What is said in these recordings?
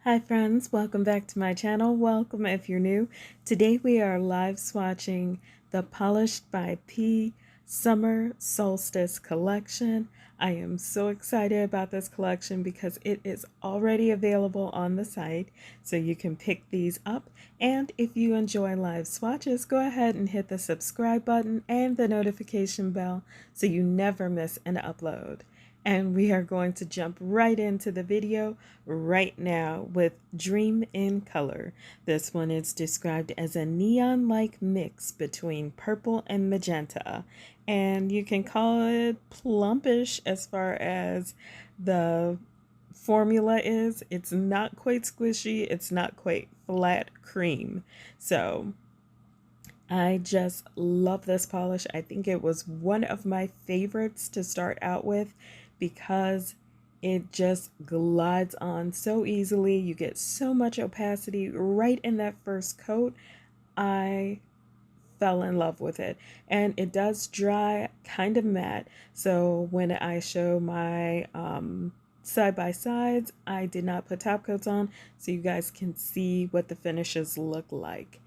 Hi friends, welcome back to my channel. Welcome if you're new. Today we are live swatching the Polished by P Summer Solstice collection. I am so excited about this collection because it is already available on the site, so you can pick these up. And if you enjoy live swatches, go ahead and hit the subscribe button and the notification bell so you never miss an upload. And we are going to jump right into the video right now with Dream in Color. This one is described as a neon-like mix between purple and magenta. And you can call it plumpish as far as the formula is. It's not quite squishy. It's not quite flat cream. So I just love this polish. I think it was one of my favorites to start out with because it just glides on so easily. You get so much opacity right in that first coat. I fell in love with it, and it does dry kind of matte. So when I show my side by sides, I did not put top coats on so you guys can see what the finishes look like.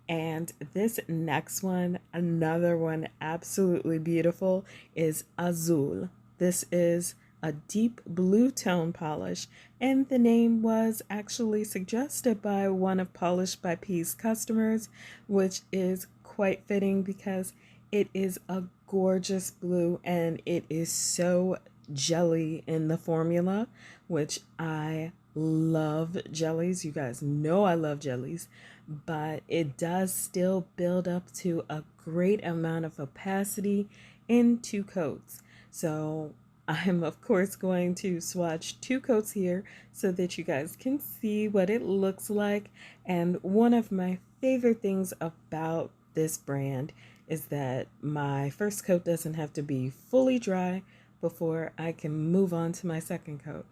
And this next one, another one absolutely beautiful, is Azul. This is a deep blue tone polish, and the name was actually suggested by one of Polished by P's customers, which is quite fitting because it is a gorgeous blue and it is so jelly in the formula, which I love jellies. You guys know I love jellies, but it does still build up to a great amount of opacity in two coats. So I'm of course going to swatch two coats here so that you guys can see what it looks like. And one of my favorite things about this brand is that my first coat doesn't have to be fully dry before I can move on to my second coat.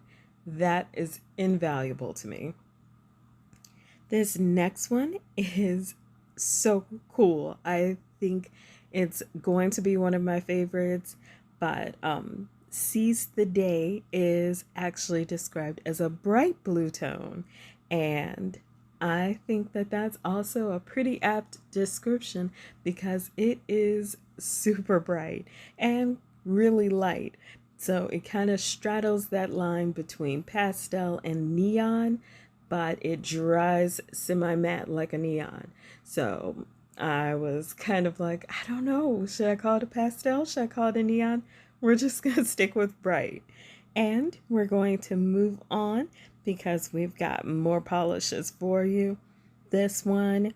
That is invaluable to me. This next one is so cool. I think it's going to be one of my favorites, but Seize the Day is actually described as a bright blue tone, and I think that that's also a pretty apt description because it is super bright and really light. So it kind of straddles that line between pastel and neon, but it dries semi-matte like a neon. So I was kind of like, I don't know, should I call it a pastel? Should I call it a neon? We're just going to stick with bright. And we're going to move on because we've got more polishes for you. This one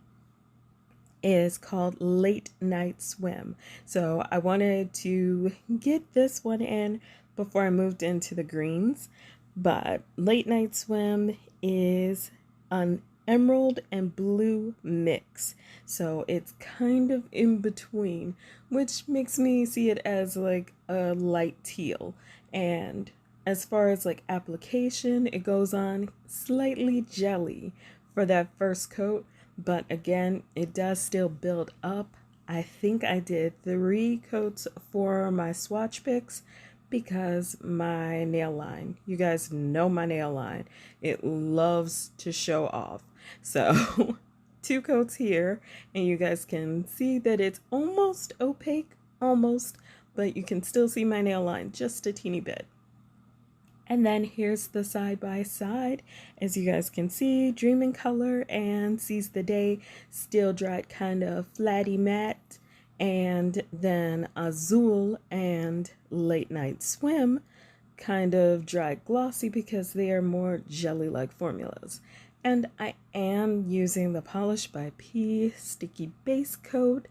is called Late Night Swim. So I wanted to get this one in before I moved into the greens, but Late Night Swim is an emerald and blue mix. So it's kind of in between, which makes me see it as like a light teal. And as far as like application, it goes on slightly jelly for that first coat, but again, it does still build up. I think I did 3 coats for my swatch picks because my nail line, you guys know my nail line, it loves to show off. So 2 coats here, and you guys can see that it's almost opaque, almost, but you can still see my nail line just a teeny bit. And then here's the side by side. As you guys can see, Dream in Color and Seize the Day still dried kind of flatty matte. And then Azul and Late Night Swim kind of dried glossy because they are more jelly-like formulas. And I am using the Polished by P Sticky Base Coat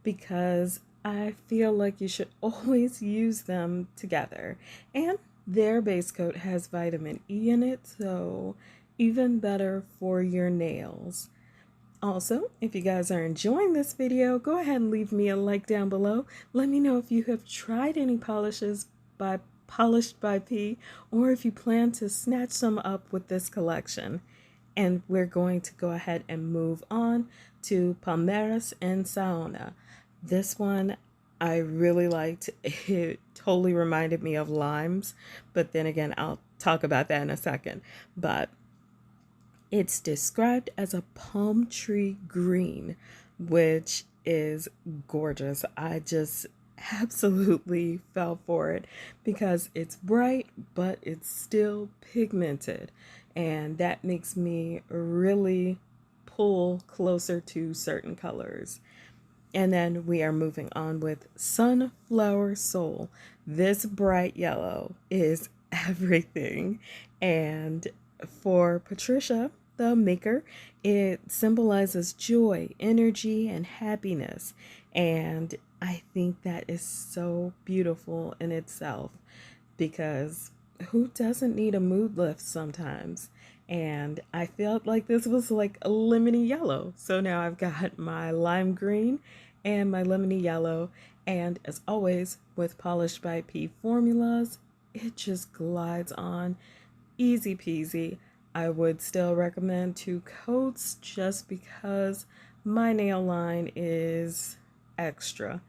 because I feel like you should always use them together. And their base coat has vitamin E in it, so even better for your nails. Also, if you guys are enjoying this video, go ahead and leave me a like down below. Let me know if you have tried any polishes by Polished by P, or if you plan to snatch some up with this collection. And we're going to go ahead and move on to Palmeras and Saona. This one I really liked. It totally reminded me of limes, but then again, I'll talk about that in a second. But It's described as a palm tree green, which is gorgeous. I just absolutely fell for it because it's bright, but it's still pigmented. And that makes me really pull closer to certain colors. And then we are moving on with Sunflower Soul. This bright yellow is everything. And for Patricia, the maker, it symbolizes joy, energy, and happiness. And I think that is so beautiful in itself because who doesn't need a mood lift sometimes? And I felt like this was like a lemony yellow. So now I've got my lime green and my lemony yellow. And as always, with Polished by P formulas, it just glides on easy peasy. I would still recommend 2 coats just because my nail line is extra.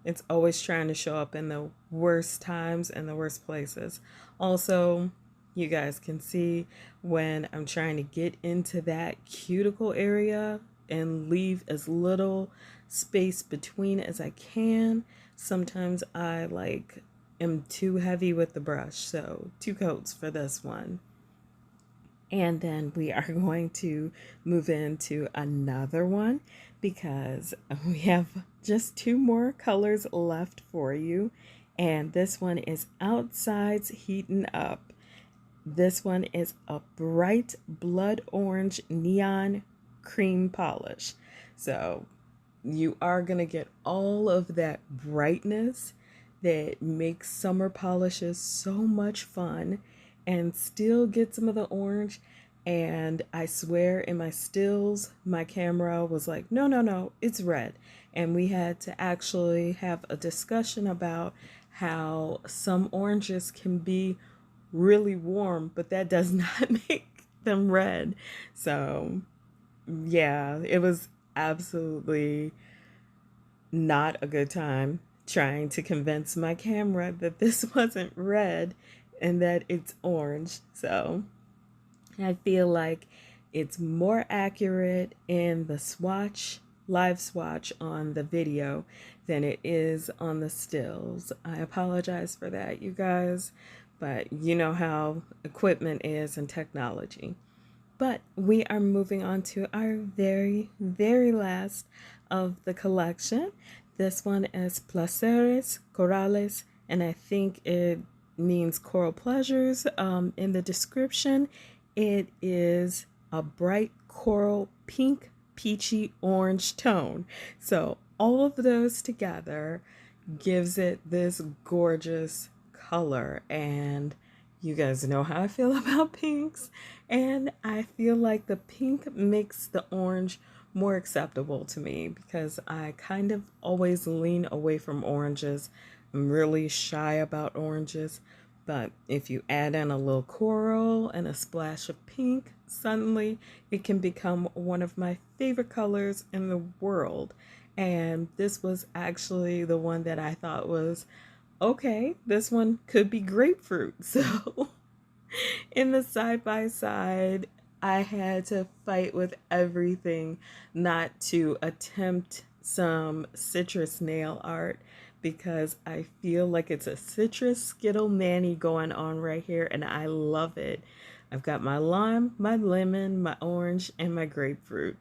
It's always trying to show up in the worst times and the worst places. Also, you guys can see when I'm trying to get into that cuticle area and leave as little space between as I can. Sometimes I am too heavy with the brush. So 2 coats for this one. And then we are going to move into another one because we have just 2 more colors left for you. And this one is Outside's Heating Up. This one is a bright blood orange neon cream polish. So you are going to get all of that brightness that makes summer polishes so much fun and still get some of the orange. And I swear in my stills, my camera was like, no, it's red. And we had to actually have a discussion about how some oranges can be really warm, but that does not make them red. So yeah, it was absolutely not a good time trying to convince my camera that this wasn't red and that it's orange. So I feel like it's more accurate in the swatch, live swatch on the video than it is on the stills. I apologize for that, you guys, but you know how equipment is and technology. But we are moving on to our very, very last of the collection. This one is Placeres Corrales, and I think it means coral pleasures. In the description, it is a bright coral pink, peachy orange tone. So all of those together gives it this gorgeous color. And you guys know how I feel about pinks. And I feel like the pink makes the orange more acceptable to me because I kind of always lean away from oranges. I'm really shy about oranges. But if you add in a little coral and a splash of pink, suddenly it can become one of my favorite colors in the world. And this was actually the one that I thought was, okay, this one could be grapefruit. So in the side by side, I had to fight with everything not to attempt some citrus nail art because I feel like it's a citrus Skittle Manny going on right here and I love it. I've got my lime, my lemon, my orange, and my grapefruit.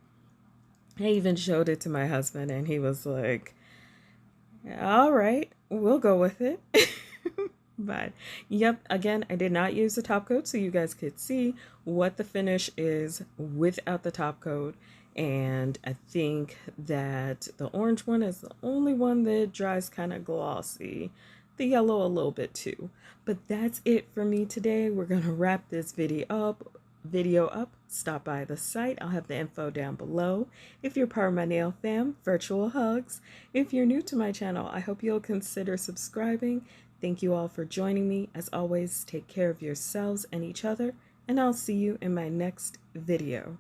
I even showed it to my husband and he was like, all right, we'll go with it. But yep, again, I did not use the top coat so you guys could see what the finish is without the top coat. And I think that the orange one is the only one that dries kind of glossy. The yellow a little bit too. But that's it for me today. We're going to wrap this video up. Stop by the site. I'll have the info down below. If you're part of my nail fam, virtual hugs. If you're new to my channel, I hope you'll consider subscribing. Thank you all for joining me. As always, take care of yourselves and each other, and I'll see you in my next video.